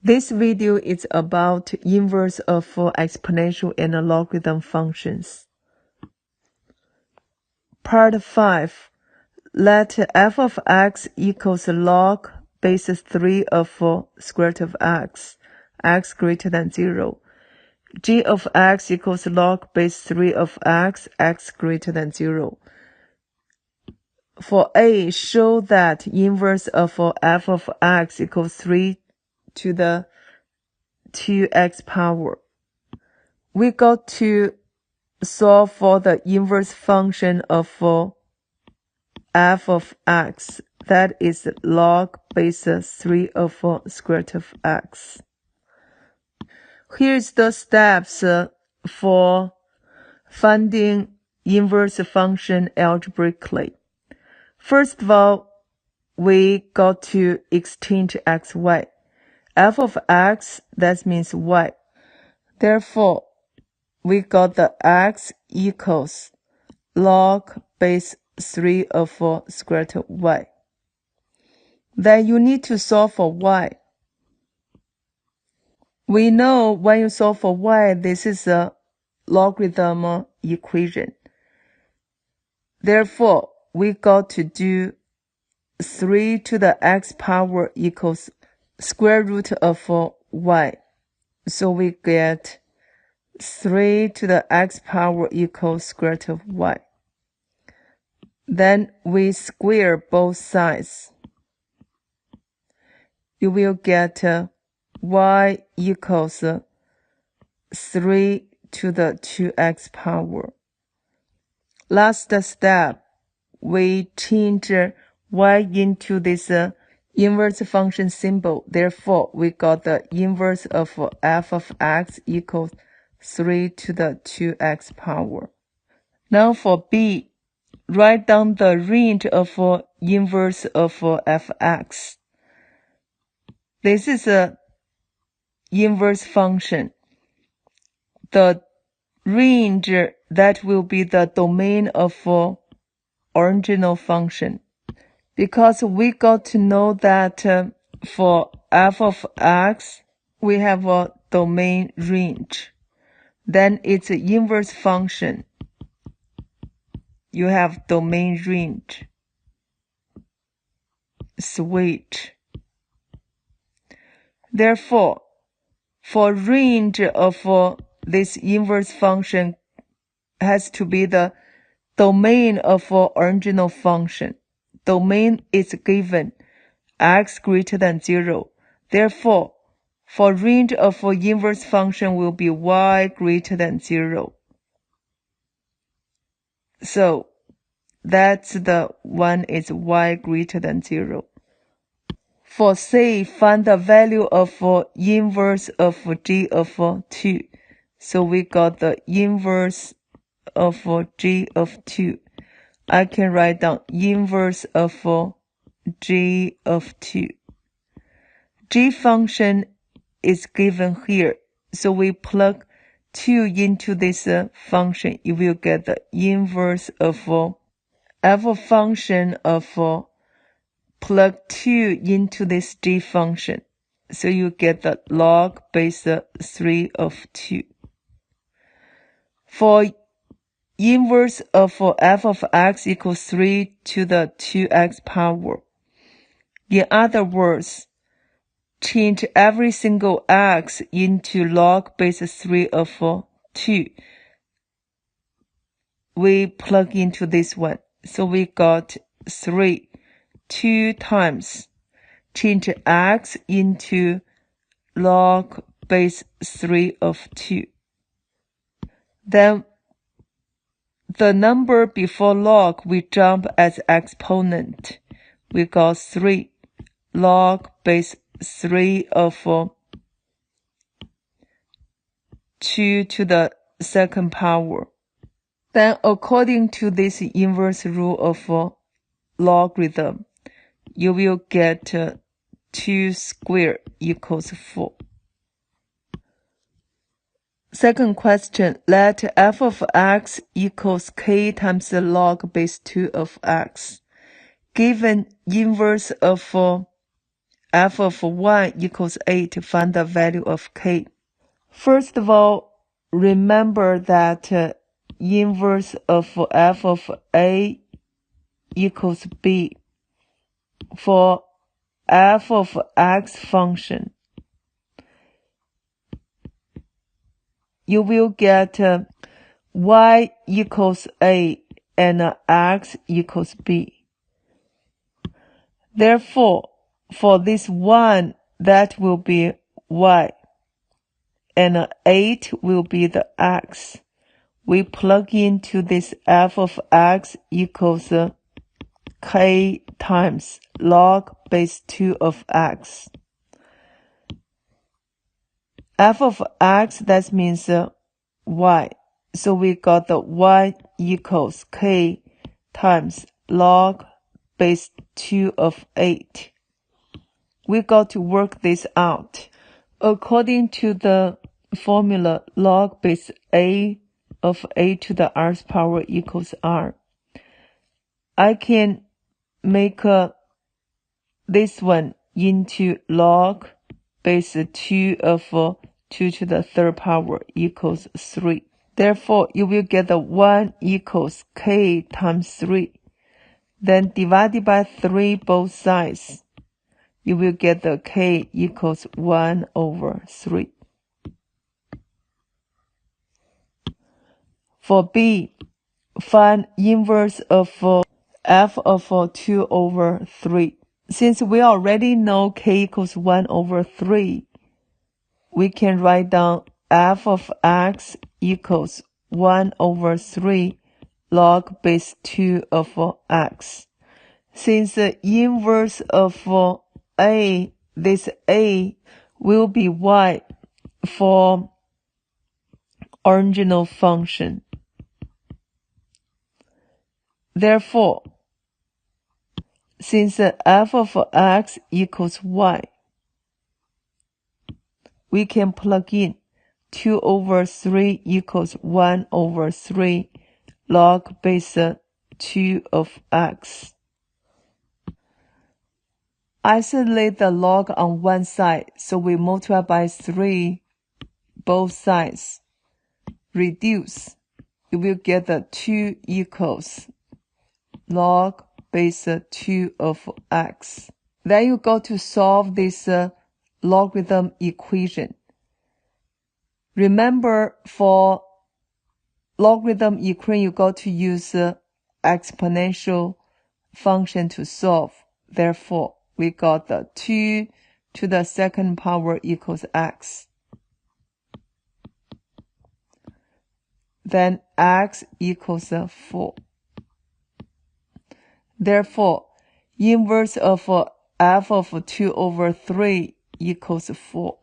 This video is about inverse of exponential and logarithm functions. Part 5. Let f of x equals log base 3 of square root of x greater than 0. G of x equals log base 3 of x greater than 0. For A, show that inverse of f of x equals 3 to the 2x power. We got to solve for the inverse function of f of x, that is log base 3 of square root of x. Here's the steps for finding inverse function algebraically. First of all, we got to exchange x, y. F of x, that means y. Therefore, we got the x equals log base 3 of square root of y. Then you need to solve for y. We know when you solve for y, this is a logarithm equation. Therefore, we got to do 3 to the x power equals square root of y. So we get 3 to the x power equals square root of y. Then we square both sides. You will get y equals 3 to the 2x power. Last step, we change y into this inverse function symbol. Therefore, we got the inverse of f of x equals 3 to the 2x power. Now for B, write down the range of inverse of fx. This is a inverse function. The range, that will be the domain of original function. Because we got to know that for f of x, we have a domain range. Then it's an inverse function. You have domain range. Switch. Therefore, for range of this inverse function has to be the domain of original function. Domain is given x greater than 0. Therefore, for range of inverse function will be y greater than 0. So that's the one is y greater than 0. For C, find the value of inverse of g of 2. So we got the inverse of g of 2. I can write down inverse of g of 2. G function is given here. So we plug 2 into this function. You will get the inverse of f function of plug 2 into this g function. So you get the log base 3 of 2. For inverse of f of x equals 3 to the 2x power. In other words, change every single x into log base 3 of 2. We plug into this one. So we got 3. 2 times change x into log base 3 of 2. Then the number before log, we jump as exponent. We got 3 log base 3 of 2 to the second power. Then according to this inverse rule of logarithm, you will get 2 squared equals 4. Second question, let f of x equals k times the log base 2 of x. Given inverse of f of 1 equals 8 to find the value of k. First of all, remember that inverse of f of a equals b. For f of x function, you will get y equals a and x equals b. Therefore, for this 1, that will be y, and 8 will be the x. We plug into this f of x equals k times log base 2 of x. F of x, that means y. So we got the y equals k times log base 2 of 8. We got to work this out. According to the formula log base a of a to the r's power equals r, I can make this one into log base 2 of 2 to the third power equals 3. Therefore, you will get the 1 equals k times 3. Then divided by 3 both sides. You will get the k equals 1 over 3. For b, find inverse of f of 2 over 3. Since we already know k equals 1 over 3, we can write down f of x equals 1 over 3 log base 2 of x. Since the inverse of a, this a will be y for original function. Therefore, since f of x equals y, we can plug in 2 over 3 equals 1 over 3 log base 2 of x. Isolate the log on one side, so we multiply by 3 both sides. Reduce. You will get the 2 equals log base 2 of x. Then you go to solve this logarithm equation. Remember, for logarithm equation, you got to use exponential function to solve. Therefore, we got the 2 to the second power equals x. Then x equals 4. Therefore, inverse of f of 2 over 3 equals 4.